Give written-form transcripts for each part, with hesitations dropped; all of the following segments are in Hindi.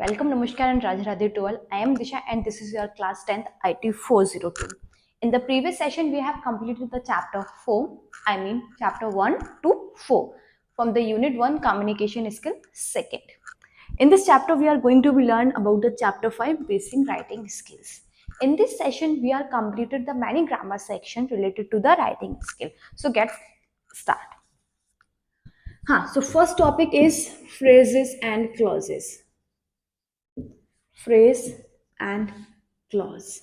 Welcome, Namaskar and Radhe Radhe to all. I am Disha and this is your class 10th IT 402. In the previous session, we have completed the chapter 4, chapter 1 to 4 from the unit 1 communication skill second. In this chapter, we are going to learn about the chapter 5 basic writing skills. In this session, we are completed the many grammar section related to the writing skill. So get start. So first topic is phrases and clauses. Phrase and clause.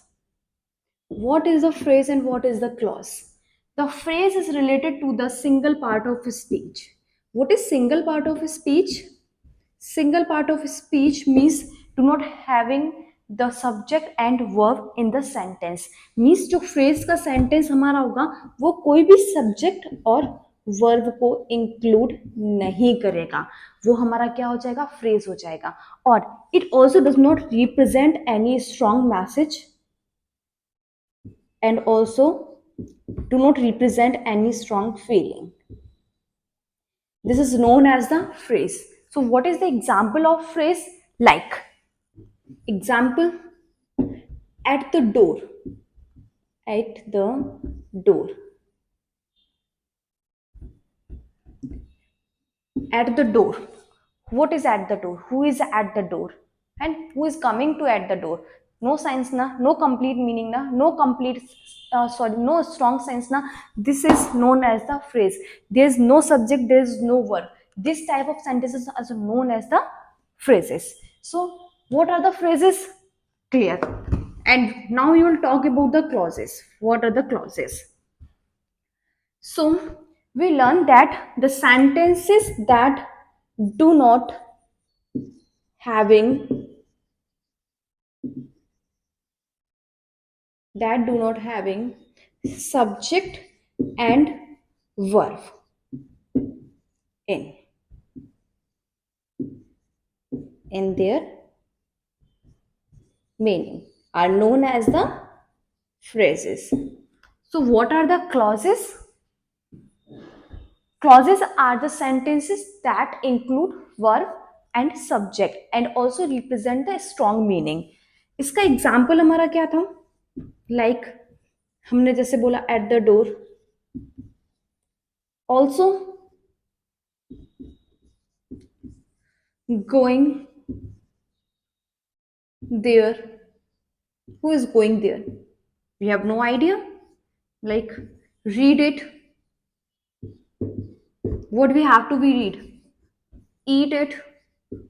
What is the phrase and what is the clause? The phrase is related to the single part of a speech. What is single part of a speech? Single part of speech means do not having the subject and verb in the sentence. Means जो phrase का sentence हमारा होगा वो कोई भी subject और वर्ब को इंक्लूड नहीं करेगा, वो हमारा क्या हो जाएगा, फ्रेज हो जाएगा. और it also does not represent any strong message and also do not represent any strong feeling. This is known as the phrase. So what is the example of phrase? Like example, at the door, at the door, at the door. What is at the door? Who is at the door and who is coming to at the door? No sense na, no complete meaning na, no complete no strong sense na. This is known as the phrase. There is no subject, there is no verb. This type of sentences are known as the phrases. So what are the phrases? Clear. And now you will talk about the clauses. What are the clauses? So we learn that the sentences that do not having subject and verb in their meaning are known as the phrases. So what are the clauses? Clauses are the sentences that include verb and subject and also represent the strong meaning. इसका एग्जाम्पल हमारा क्या था? Like हमने जैसे बोला at the door, also going there. Who is going there? We have no idea. Like read it. What we have to be read? Eat it.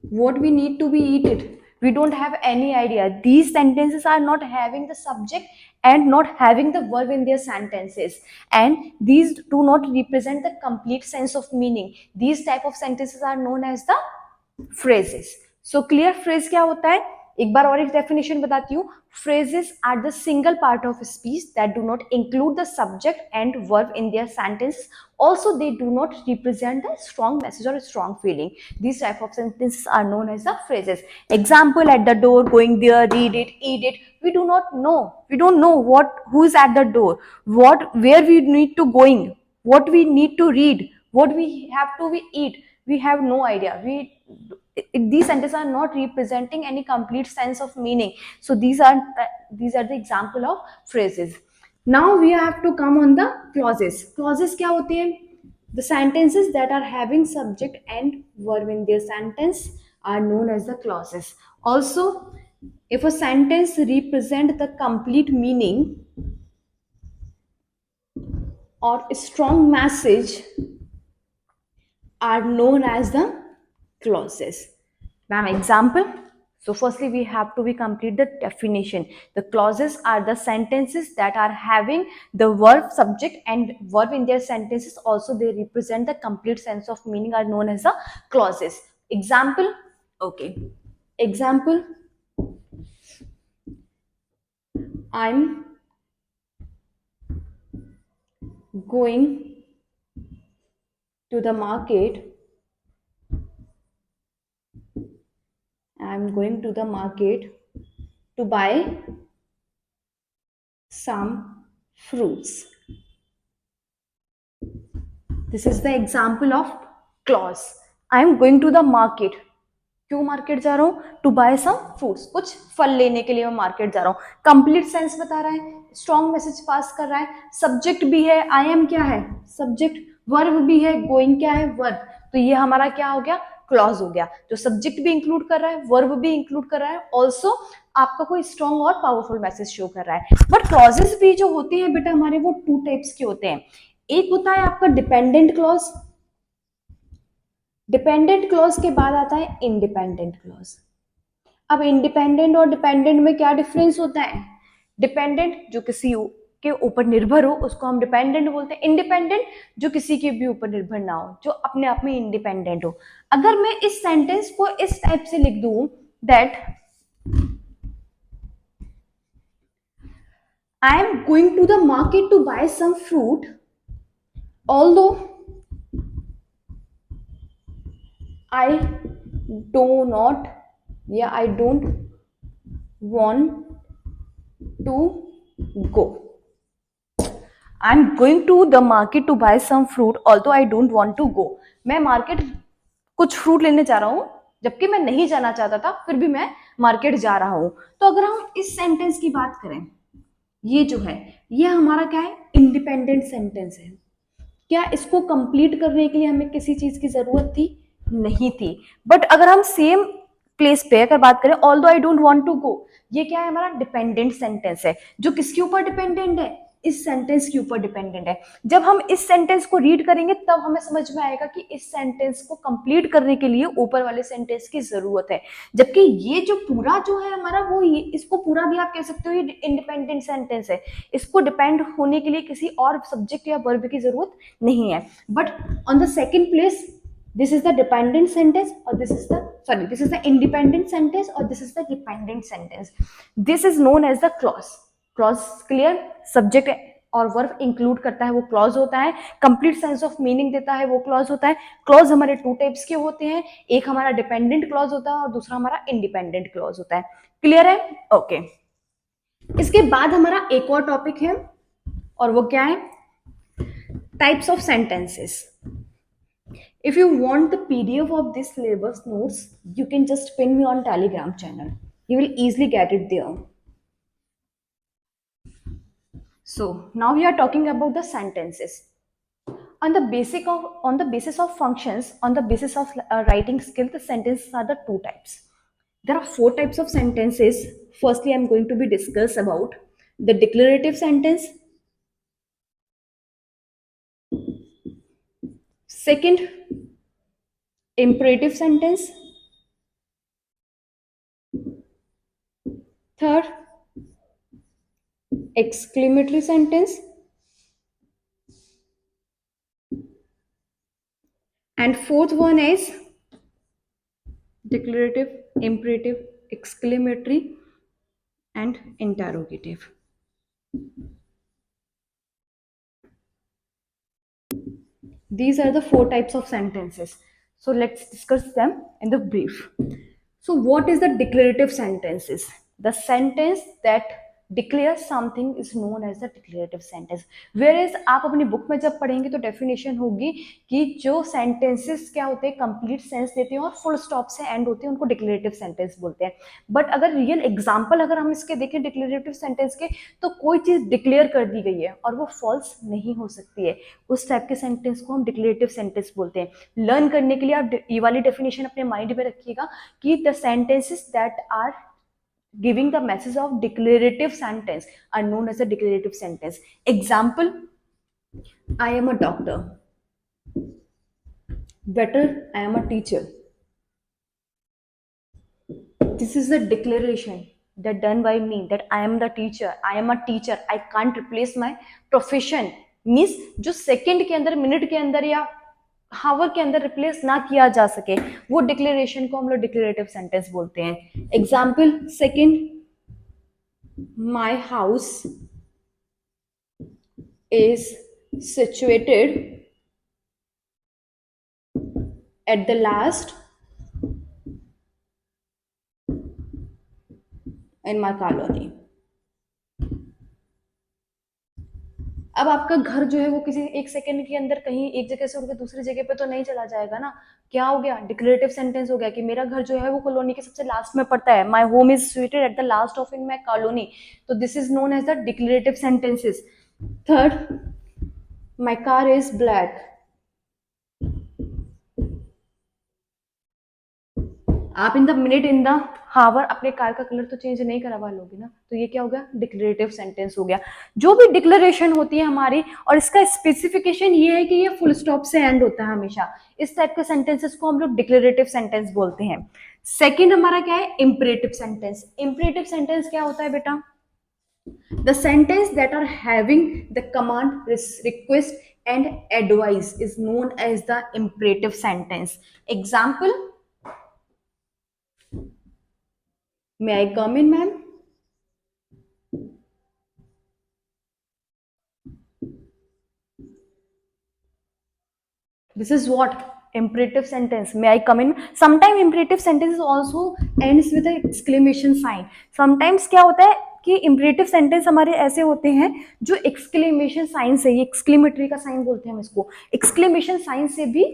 What we need to be eat it? We don't have any idea. These sentences are not having the subject and not having the verb in their sentences, and these do not represent the complete sense of meaning. These type of sentences are known as the phrases. So clear phrase क्या होता है? एक बार और एक definition बताती हूँ. Phrases are the single part of speech that do not include the subject and verb in their sentence. Also, they do not represent a strong message or a strong feeling. These type of sentences are known as the phrases. Example, at the door, going there, read it, eat it. We do not know. We don't know who is at the door, where we need to going, what we need to read, what we have to eat. We have no idea. These sentences are not representing any complete sense of meaning. So these are the example of phrases. Now we have to come on the clauses. Clauses क्या होती हैं? The sentences that are having subject and verb in their sentence are known as the clauses. Also, if a sentence represent the complete meaning or a strong message are known as the clauses. Ma'am, example. So firstly, we have to complete the definition. The clauses are the sentences that are having the verb, subject and verb in their sentences. Also, they represent the complete sense of meaning are known as the clauses. Example. Okay. Example. I'm going to the market. I'm going to the market to buy some fruits. This is the example of clause. I am going to the market. क्यों मार्केट जा रहा हूँ? टू बाय सम फ्रूट्स, कुछ फल लेने के लिए मैं मार्केट जा रहा हूँ। कंप्लीट सेंस बता रहा है, स्ट्रॉन्ग मैसेज पास कर रहा है, सब्जेक्ट भी है, आई एम क्या है सब्जेक्ट, वर्ब भी है, गोइंग क्या है वर्ब, तो ये हमारा क्या हो गया? क्लॉज हो गया, जो सब्जेक्ट भी इंक्लूड कर रहा है, वर्ब भी इंक्लूड कर रहा है, ऑल्सो आपका कोई स्ट्रॉन्ग और पावरफुल मैसेज शो कर रहा है। बट क्लॉजेस भी जो होते हैं बेटा हमारे, वो टू टाइप्स के होते हैं। एक होता है आपका डिपेंडेंट क्लॉज, डिपेंडेंट क्लॉज के बाद आता है इंडिपेंडेंट क्लॉज। अब इंडिपेंडेंट और डिपेंडेंट में क्या डिफरेंस होता है? डिपेंडेंट जो किसी के ऊपर निर्भर हो उसको हम डिपेंडेंट बोलते हैं, इंडिपेंडेंट जो किसी के भी ऊपर निर्भर ना हो, जो अपने आप में इंडिपेंडेंट हो। अगर मैं इस सेंटेंस को इस टाइप से लिख दूं that I am going to the market to buy some fruit, although I do not, yeah, I don't want to go. I'm going to the market to buy some fruit, although I don't want to go. मैं मार्केट कुछ फ्रूट लेने जा रहा हूं, जबकि मैं नहीं जाना चाहता था, फिर भी मैं मार्केट जा रहा हूं। तो अगर हम इस सेंटेंस की बात करें, ये जो है ये हमारा क्या है? इंडिपेंडेंट सेंटेंस है। क्या इसको कंप्लीट करने के लिए हमें किसी चीज की जरूरत थी? नहीं थी। बट अगर हम सेम प्लेस पे अगर बात करें, although I don't want to go, ये क्या है? हमारा डिपेंडेंट सेंटेंस है, जो किसके ऊपर डिपेंडेंट है? इस सेंटेंस के ऊपर डिपेंडेंट है। जब हम इस सेंटेंस को रीड करेंगे तब हमें समझ में आएगा कि इस सेंटेंस को कंप्लीट करने के लिए ऊपर वाले सेंटेंस की जरूरत है। जबकि ये जो पूरा जो है हमारा, वो इसको पूरा भी आप कह सकते हो ये इंडिपेंडेंट सेंटेंस है, इसको डिपेंड होने के लिए किसी और सब्जेक्ट या वर्ब की जरूरत नहीं है। But on the second place this is the dependent sentence or this is the independent sentence or this is the dependent sentence. This is known as the clause. Clause clear? subject और वर्ब इंक्लूड करता है वो क्लॉज होता है, कंप्लीट सेंस ऑफ मीनिंग देता है वो क्लॉज होता है। क्लॉज हमारे टू टाइप्स के होते हैं, एक हमारा डिपेंडेंट क्लॉज होता है और दूसरा हमारा इंडिपेंडेंट क्लॉज होता है। क्लियर है? ओके। इसके बाद हमारा एक और टॉपिक है और वो क्या है? Types of sentences. If you want the PDF of this syllabus notes, you can just pin me on Telegram channel. You will easily get it there. So now we are talking about the sentences. On the basis of functions, on the basis of writing skill, the sentences are the two types. There are four types of sentences. Firstly, I'm going to be discuss about the declarative sentence. Second, imperative sentence. Third, exclamatory sentence. And fourth one is declarative, imperative, exclamatory, and interrogative. These are the four types of sentences. So let's discuss them in the brief. So what is the declarative sentences? The sentence that declares something is known as the declarative sentence. Whereas आप अपनी बुक में जब पढ़ेंगे तो डेफिनेशन होगी कि जो सेंटेंसेस क्या होते हैं, कंप्लीट सेंस देते हैं और फुल स्टॉप से एंड होते हैं, उनको डिक्लेरेटिव सेंटेंस बोलते हैं। बट अगर रियल एग्जाम्पल अगर हम इसके देखें डिक्लेरेटिव सेंटेंस के, तो कोई चीज डिक्लेयर कर दी गई है और वो फॉल्स नहीं हो सकती है, उस टाइप के सेंटेंस को हम डिक्लेरेटिव सेंटेंस बोलते हैं। लर्न करने के लिए आप ये वाली डेफिनेशन अपने माइंड में रखिएगा कि the sentences that are giving the message of declarative sentence are known as a declarative sentence. Example, I am a doctor, better I am a teacher. This is the declaration that done by me that I am the teacher, I am a teacher, I can't replace my profession. Means जो सेकंड के अंदर, मिनट के अंदर या हावर के अंदर रिप्लेस ना किया जा सके, वो डिक्लेरेशन को हम लोग डिक्लेरेटिव सेंटेंस बोलते हैं। Example, second, my house is situated at the last in my colony. अब आपका घर जो है वो किसी एक सेकंड के अंदर कहीं एक जगह से उड़ के दूसरी जगह पे तो नहीं चला जाएगा ना। क्या हो गया, डिक्लेरेटिव सेंटेंस हो गया कि मेरा घर जो है वो कॉलोनी के सबसे लास्ट में पड़ता है, my home is situated at the last of in my colony, तो this is known as the declarative sentences. Third, my car is black, आप in the minute in the hour अपने कार का कलर तो चेंज नहीं करवा लोगे ना, तो ये क्या हो गया, डिक्लेरेटिव सेंटेंस हो गया। जो भी डिक्लेरेशन होती है हमारी, और इसका स्पेसिफिकेशन ये है कि ये फुल स्टॉप से एंड होता है हमेशा, इस टाइप के सेंटेंसेस को हम लोग डिक्लेरेटिव सेंटेंस बोलते हैं। सेकेंड हमारा क्या है, इंपरेटिव सेंटेंस। इंपरेटिव सेंटेंस क्या होता है बेटा, the sentence that are having the command, request and advice is known as the imperative sentence. Example, may I come in ma'am? This is what, imperative sentence. May I come in? Sometimes imperative sentence also ends with an exclamation sign. Sometimes क्या होता है कि इंपरेटिव सेंटेंस हमारे ऐसे होते हैं जो एक्सक्लेमेशन साइन से, ये एक्सक्लेमेटरी का साइन बोलते हैं हम इसको, एक्सक्लेमेशन साइन से भी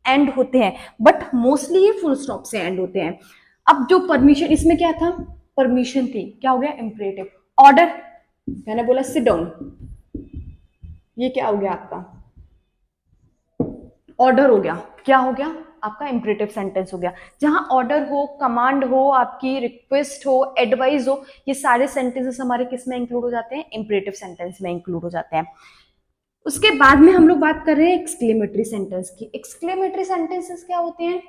एंड होते हैं, बट मोस्टली ये फुल स्टॉप से एंड होते हैं। अब जो परमिशन, इसमें क्या था, परमिशन थी, क्या हो गया, इंपरेटिव। ऑर्डर, मैंने बोला सिट डाउन, ये क्या हो गया आपका, ऑर्डर हो गया, क्या हो गया आपका, इंपरेटिव सेंटेंस हो गया। जहां ऑर्डर हो, कमांड हो, आपकी रिक्वेस्ट हो, एडवाइस हो, ये सारे सेंटेंसेस हमारे किस में इंक्लूड हो जाते हैं, इंपरेटिव सेंटेंस में इंक्लूड हो जाते हैं। उसके बाद में हम लोग बात कर रहे हैं एक्सक्लेमेटरी सेंटेंस की। एक्सक्लेमेटरी सेंटेंसेस क्या होते हैं,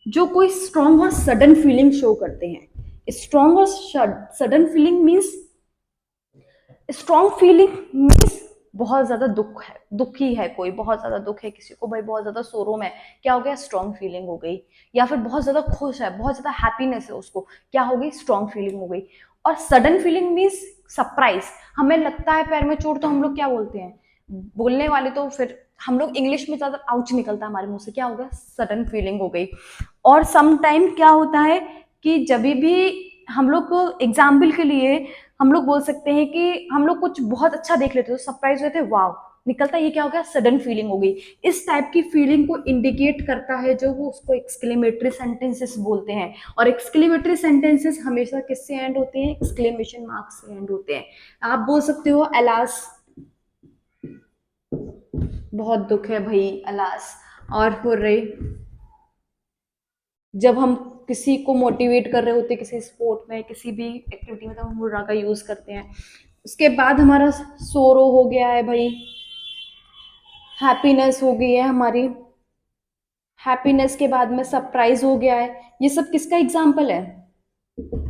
जो कोई स्ट्रॉन्ग और सडन फीलिंग शो करते हैं। स्ट्रॉन्ग और sudden feeling means, strong feeling means बहुत ज्यादा दुख है, दुखी है कोई, बहुत ज्यादा दुख है किसी को, भाई बहुत ज्यादा सोरो में, क्या हो गया, स्ट्रॉन्ग फीलिंग हो गई। या फिर बहुत ज्यादा खुश है, बहुत ज्यादा हैप्पीनेस है उसको, क्या हो गई, स्ट्रॉन्ग फीलिंग हो गई। और सडन फीलिंग मीन्स सरप्राइज, हमें लगता है पैर में चोट, तो हम लोग क्या बोलते हैं, बोलने वाले तो फिर हम लोग इंग्लिश में ज्यादा आउच निकलता है हमारे मुंह से, क्या हो गया, सडन फीलिंग हो गई। और सम टाइम क्या होता है कि जब भी हम लोग एग्जाम्पल के लिए हम लोग बोल सकते हैं कि हम लोग कुछ बहुत अच्छा देख लेते, तो सरप्राइज हुए थे, वाव निकलता, ये क्या हो गया, सडन फीलिंग हो गई। इस टाइप की फीलिंग को इंडिकेट करता है जो वो, उसको एक्सक्लेमेटरी सेंटेंसेस बोलते हैं। और एक्सक्लेमेटरी सेंटेंसेस हमेशा किससे एंड होते हैं, एक्सक्लेमेशन मार्क से एंड होते हैं। आप बोल सकते हो अलास, बहुत दुख है भाई, अलास। और हुर्रे, जब हम किसी को मोटिवेट कर रहे होते, किसी स्पोर्ट में, किसी भी एक्टिविटी में, तो हम हुर्रा का यूज करते हैं। उसके बाद हमारा सोरो हो गया है भाई, हैप्पीनेस हो गई है हमारी, हैप्पीनेस के बाद में सरप्राइज हो गया है। ये सब किसका एग्जाम्पल है,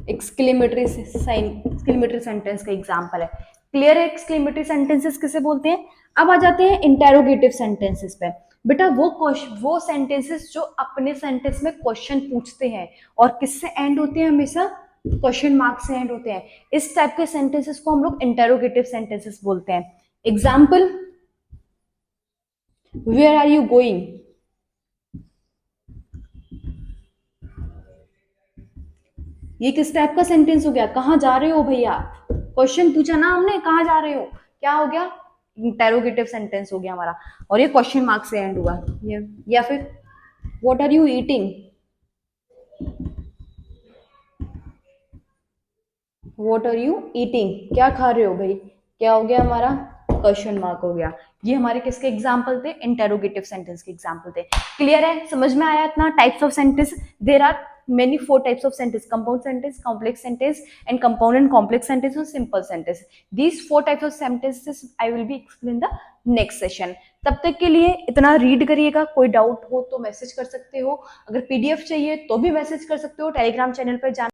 एक्सक्लेमेटरी साइन, एक्सक्लेमेटरी सेंटेंस का एग्जाम्पल है। क्लियर है, एक्सक्लेमेटरी सेंटेंसेस किसे बोलते हैं। अब आ जाते हैं इंटेरोगेटिव सेंटेंसेस पे। बेटा वो सेंटेंसेस जो अपने सेंटेंस में क्वेश्चन पूछते हैं और किससे एंड होते हैं, हमेशा क्वेश्चन मार्क से एंड होते हैं। इस टाइप के सेंटेंसेस को हम लोग इंटेरोगेटिव सेंटेंसेस बोलते हैं। Example, where are you going, ये किस टाइप का सेंटेंस हो गया, कहाँ जा रहे हो भैया, क्वेश्चन पूछा ना हमने, कहाँ जा रहे हो, क्या हो गया, इंटेरोगेटिव सेंटेंस हो गया हमारा, और ये क्वेश्चन मार्क से एंड हुआ। या फिर what are you eating, what are you eating, क्या खा रहे हो भाई, क्या हो गया हमारा, क्वेश्चन मार्क हो गया। ये हमारे किसके एग्जाम्पल थे, इंटेरोगेटिव सेंटेंस के एग्जाम्पल थे। क्लियर है, समझ में आया इतना। Types of sentence, there are many 4 types of sentence: compound sentence, complex sentence, and compound and complex sentence, and simple sentence. These 4 types of sentences I will be explain the next session. तब तक के लिए इतना रीड करिएगा, कोई डाउट हो तो मैसेज कर सकते हो, अगर पीडीएफ चाहिए तो भी मैसेज कर सकते हो, टेलीग्राम चैनल पर जाना।